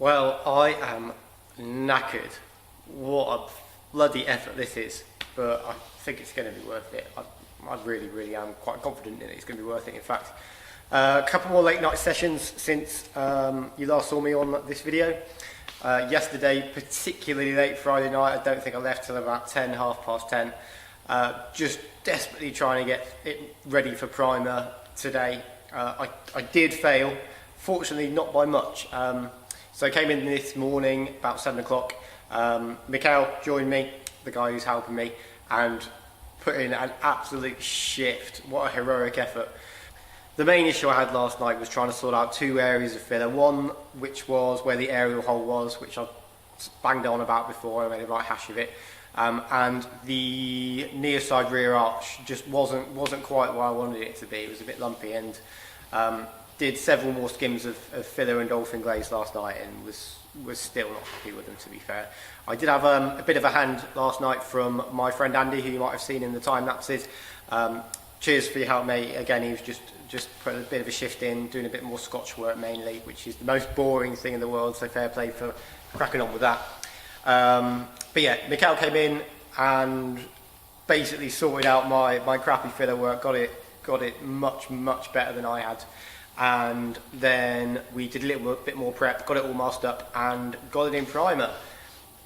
Well, I am knackered. What a bloody effort this is, but I think it's going to be worth it. I really am quite confident that it's going to be worth it. In fact, a couple more late night sessions since you last saw me on this video. Yesterday, particularly late Friday night, I don't think I left till about 10, half past 10. Just desperately trying to get it ready for primer today. I did fail, fortunately not by much. So I came in this morning about 7 o'clock. Mikhail joined me, the guy who's helping me, and put in an absolute shift. What a heroic effort. The main issue I had last night was trying to sort out two areas of filler. One, which was where the aerial hole was, which I've banged on about before, I made a right hash of it. And the near side rear arch just wasn't quite where I wanted it to be. It was a bit lumpy, and did several more skims of filler and dolphin glaze last night and was still not happy with them, to be fair. I did have a bit of a hand last night from my friend Andy, who you might have seen in the time lapses. Cheers for your help, mate. Again, he was just putting a bit of a shift in, doing a bit more scotch work mainly, which is the most boring thing in the world, so fair play for cracking on with that. But yeah, Mikhail came in and basically sorted out my crappy filler work, got it much better than I had. And then we did a little bit more prep, got it all masked up and got it in primer,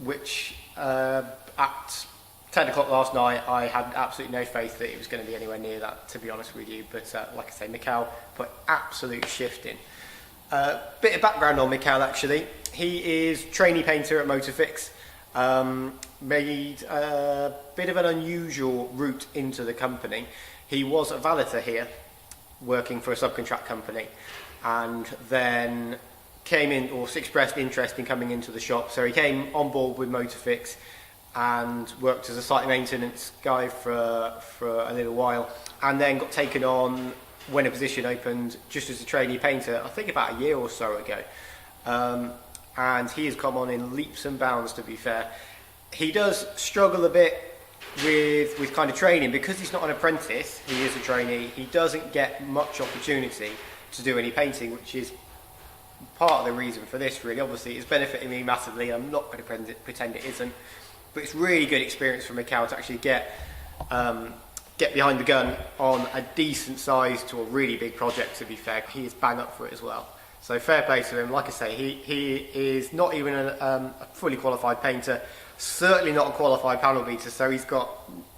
which at 10 o'clock last night I had absolutely no faith that it was going to be anywhere near that, to be honest with you. But like I say, Mikhail put absolute shift in. Bit of background on Mikhail actually. He is trainee painter at Motofix. Made a bit of an unusual route into the company. He was a valeter here, working for a subcontract company, and then came in, or expressed interest in coming into the shop. So he came on board with Motofix and worked as a site maintenance guy for a little while, and then got taken on when a position opened just as a trainee painter, I think about a year or so ago. And he has come on in leaps and bounds, to be fair. He does struggle a bit with kind of training because he's not an apprentice, he is a trainee. He doesn't get much opportunity to do any painting, which is part of the reason for this, really. Obviously it's benefiting me massively, I'm not going to pretend it isn't, but it's really good experience for Mikhail to actually get behind the gun on a decent size to a really big project, to be fair. He is bang up for it as well, so fair play to him. Like I say, he is not even a fully qualified painter, certainly not a qualified panel beater, so he's got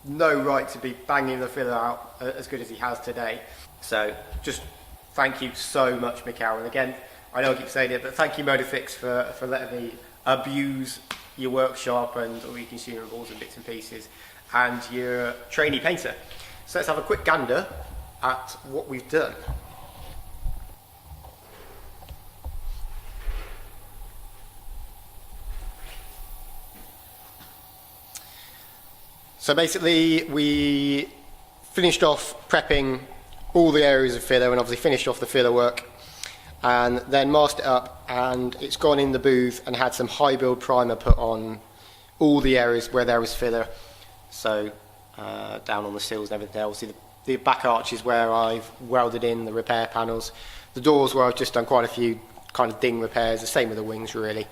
no right to be banging the filler out as good as he has today. So just thank you so much, Mikhail. And again, I know I keep saying it, but thank you, Motofix, for letting me abuse your workshop and all your consumables and bits and pieces, and your trainee painter. So let's have a quick gander at what we've done. So basically we finished off prepping all the areas of filler, and obviously finished off the filler work, and then masked it up, and it's gone in the booth and had some high build primer put on all the areas where there was filler. So down on the sills and everything. Obviously the back arches where I've welded in the repair panels, the doors where I've just done quite a few kind of ding repairs, the same with the wings really.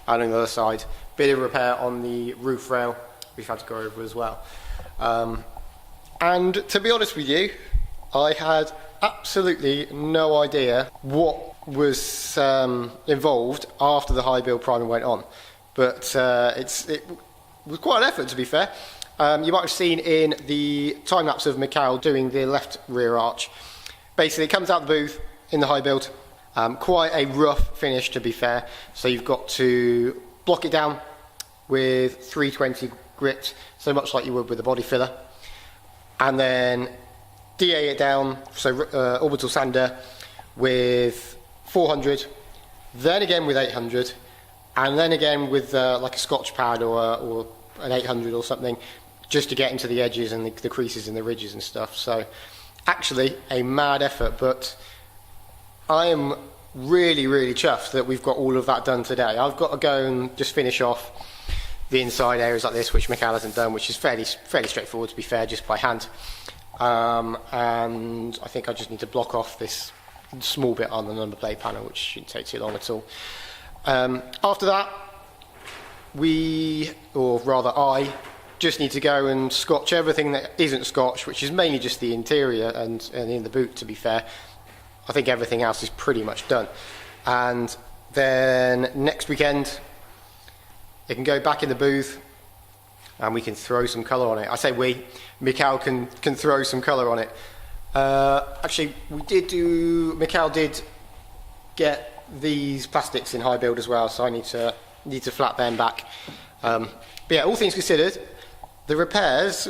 And on the other side, bit of repair on the roof rail we've had to go over as well. And to be honest with you, I had absolutely no idea what was involved after the high build primer went on, but it was quite an effort, to be fair. You might have seen in the time lapse of Mikhail doing the left rear arch. Basically it comes out the booth in the high build, quite a rough finish, to be fair, so you've got to block it down with 320 grit, so much like you would with a body filler, and then DA it down, so orbital sander with 400, then again with 800, and then again with like a scotch pad or an 800 or something, just to get into the edges and the creases and the ridges and stuff. So actually a mad effort, but I am really chuffed that we've got all of that done today. I've got to go and just finish off the inside areas like this, which Mikhail hasn't done, which is fairly straightforward, to be fair, just by hand. And I think I just need to block off this small bit on the number plate panel, which shouldn't take too long at all. After that, I just need to go and scotch everything that isn't scotched, which is mainly just the interior and in the boot, to be fair. I think everything else is pretty much done. And then next weekend, it can go back in the booth and we can throw some colour on it. I say we, Mikhail can throw some colour on it. Actually, Mikhail did get these plastics in high build as well, so I need to flat them back. But yeah, all things considered, the repairs,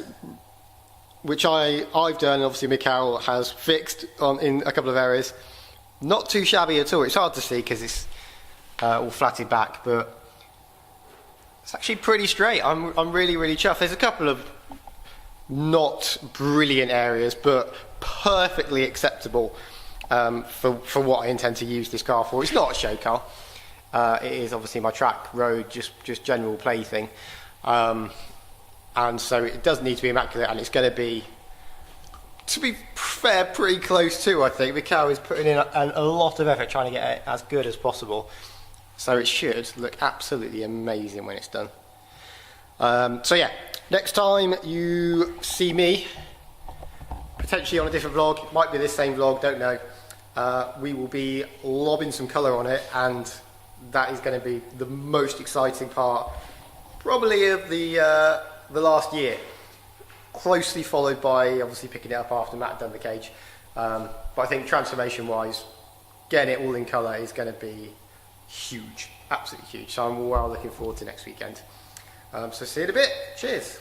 which I've done, and obviously Mikhail has fixed in a couple of areas, not too shabby at all. It's hard to see because it's all flatted back, but it's actually pretty straight. I'm really, really chuffed. There's a couple of not brilliant areas, but perfectly acceptable for what I intend to use this car for. It's not a show car. It is obviously my track road, just general play thing. And so it does need to be immaculate, and it's going to be fair, pretty close to, I think. Mikhail is putting in a lot of effort trying to get it as good as possible. So it should look absolutely amazing when it's done. So yeah, next time you see me, potentially on a different vlog, might be this same vlog, don't know, we will be lobbing some colour on it, and that is going to be the most exciting part, probably of the last year. Closely followed by obviously picking it up after Matt had done the cage. But I think transformation wise, getting it all in colour is going to be huge, absolutely huge. So I'm well looking forward to next weekend. So see you in a bit. Cheers.